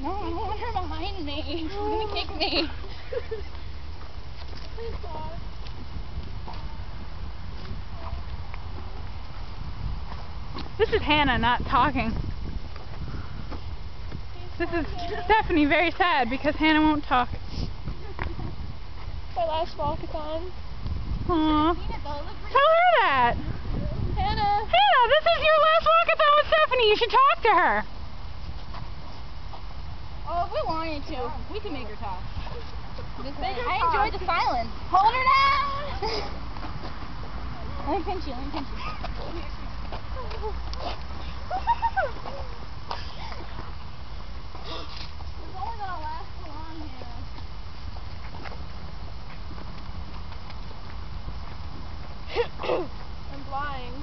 No, I don't want her behind me. She's gonna kick me. This is Hannah not talking. This is Stephanie very sad because Hannah won't talk. My last walkathon. Aww. Tell her that. Hannah. Hannah, this is your last walkathon with Stephanie. You should talk to her. Oh, if we wanted to, we can make her talk. I enjoyed the silence. Hold her down! Let me pinch you, let me pinch you. It's only gonna last so long here. I'm blind.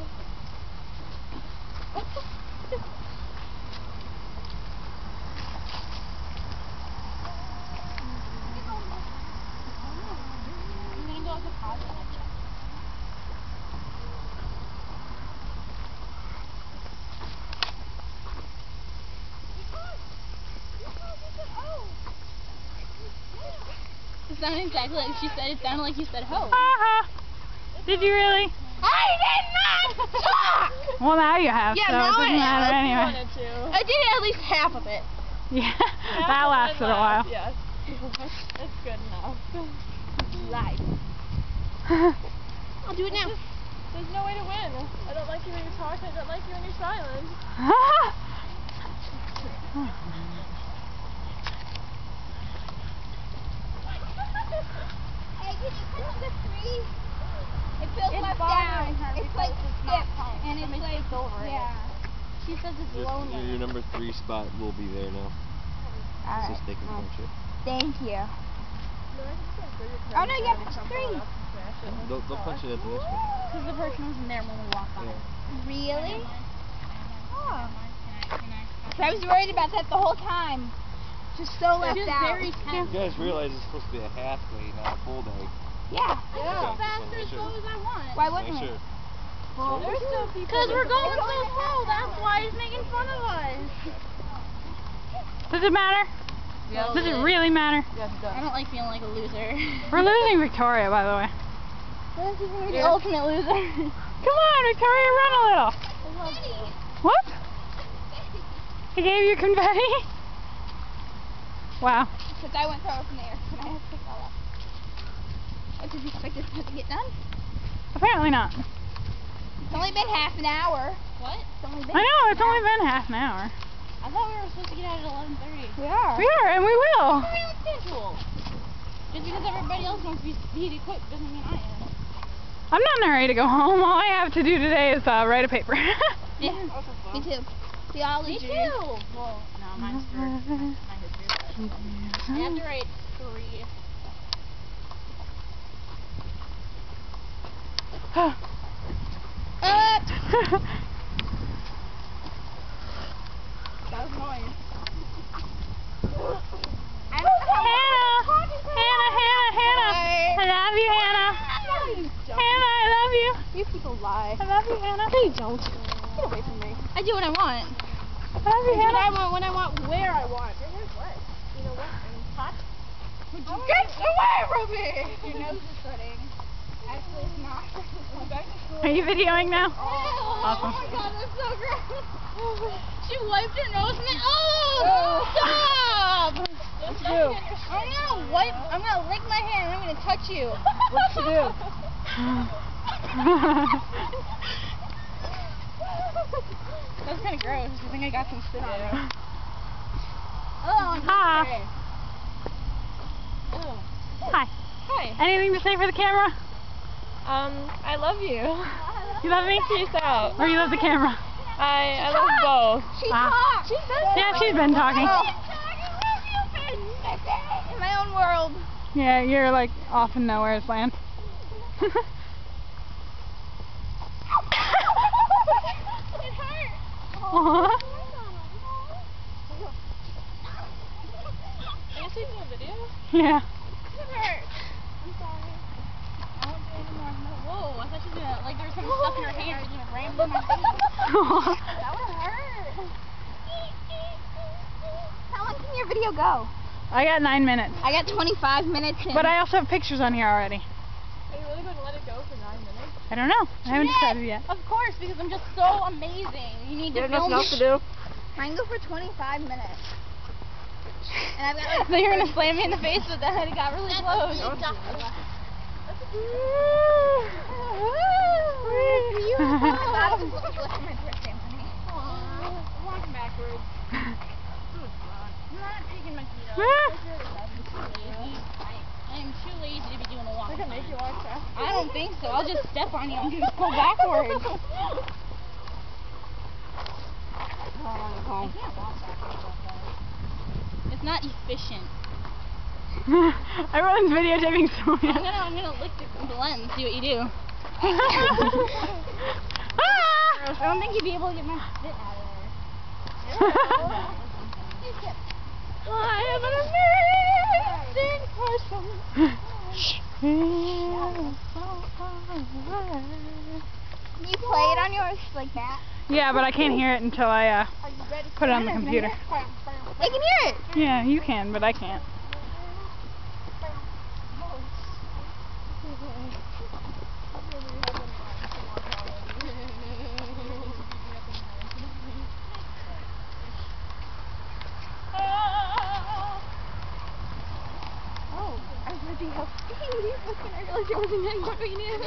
I'm gonna go with the positive. It sounded exactly like she said. It sounded like you said ho. Did you really? I did not talk! Well, now you have, Yeah, so now it doesn't I matter have. anyway. Wanted to. I did at least half of it. Yeah, that lasted a while. Yes. It's good enough. Life. I'll do it now. There's no way to win. I don't like you when you talk. I don't like you when you're silent. Hey, did you push the tree? It feels left down. It's like skip, and it's like over it. Yeah. She says it's lonely. Your number 3 spot will be there now. Alright. Just taking punch it. Thank you. Oh no, you have to 3. They'll punch it at the next one. Because the person wasn't there when we walked by. Yeah. Really? Oh. So I was worried about that the whole time. Just so left out. You guys realize it's supposed to be a half day, not a full day. Yeah. Yeah. Fast or as slow as I want. Why wouldn't Make we? sure. Well, there's still people. Because we're going so slow. That's why he's making fun of us. Does it matter? Yeah. Does it really matter? Yes, it does. I don't like feeling like a loser. We're losing Victoria, by the way. Well, this is gonna be the ultimate loser. Come on, Victoria, run a little. What? He gave you confetti? Wow. Because I went throw it from the air, and I have to pick all up. What, did you expect this to get done? Apparently not. It's only been half an hour. What? It's only been I know, it's only been half an hour. I thought we were supposed to get out at 11:30. We are. We are, and we will. We're on schedule. Just because everybody else wants to be speed equipped doesn't mean I am. I'm not in a hurry to go home. All I have to do today is write a paper. Yeah, me too. Theology. Me too. Well, no, mine's for my history. I have to write 3. That was noise. Hannah. I love you, Hannah. Hannah, I love you. You people lie. I love you, Hannah. No, you don't. Get away from me. I do what I want. I love you, I do what Hannah. I want when I want, where I want. Your hair's wet. You know what? I'm hot. Get away from me! Your nose is sweating. Actually, it's not. Are you videoing now? Awesome. Oh my god, that's so gross. She wiped her nose and then, stop! What's to do? I'm gonna lick my hand and I'm gonna touch you. What's to do? That was kind of gross. I think I got some spit on it. Hi. Oh. Hi. Hi. Anything to say for the camera? I love you. You love me? Peace out. Or you love the camera? I love both. She Ah. talked. She said Yeah, she's been talking. In my own world. Yeah, you're like off in nowhere's land. It hurt. Aww. Are you taking a video? Yeah. It hurt. I'm sorry. I won't do it anymore. No. Whoa, I thought she was gonna, like, there was something stuck in her hand. She was gonna ram it in my face. That would hurt. How long can your video video go? I got 9 minutes. I got 25 minutes in. But I also have pictures on here already. Are you really going to let it go for 9 minutes? I don't know. I haven't decided yet. Of course, because I'm just so amazing. You need to There's film nothing else to do. Mine go for 25 minutes. And I've got like So you're gonna slam me in the face with that? It got really close. Walking backwards. I'm not taking my feet off. I am too lazy to be doing a walk. I can make you walk fast. I don't think so. I'll just step on you. I'm going to go backwards. I can't walk backwards like that. It's not efficient. Everyone's videotaping Sonia. I'm gonna lick the lens and see what you do. Ah! I don't think you'd be able to get my spit out of there. I am an amazing person. Can you play it on yours like that? Yeah, but I can't hear it until I put it on the computer. I can hear it. Yeah, you can, but I can't. I was looking up. I realized it wasn't getting what we knew.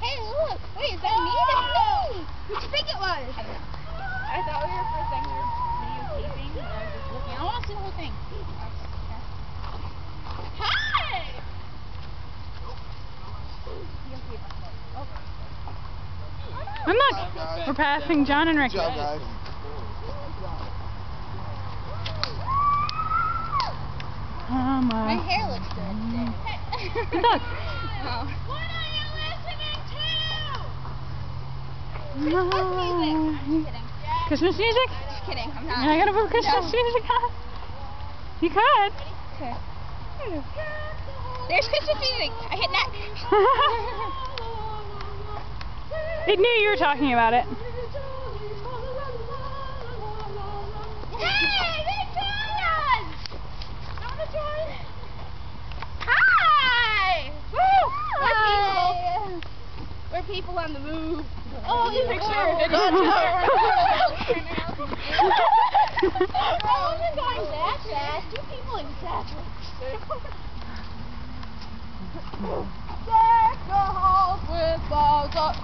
Hey, look! Wait, is that me? That's me! Who'd you think it was? I thought we were for a second we were videotaping, but I was just looking. I want to see the whole thing. Hi! I'm not. We're passing John and Ricky. Good job, guys. My hair looks good today. It does. Oh. What are you listening to? Christmas music? Just kidding. I'm not. Yeah, I gotta put Christmas music on. You could. Okay. There's Christmas music. I hit that. It knew you were talking about it. Hey, they found us! Hi! Woo! We're people on the move. Oh, the picture. I wasn't going that fast. You people exactly. Deck the halls with balls up.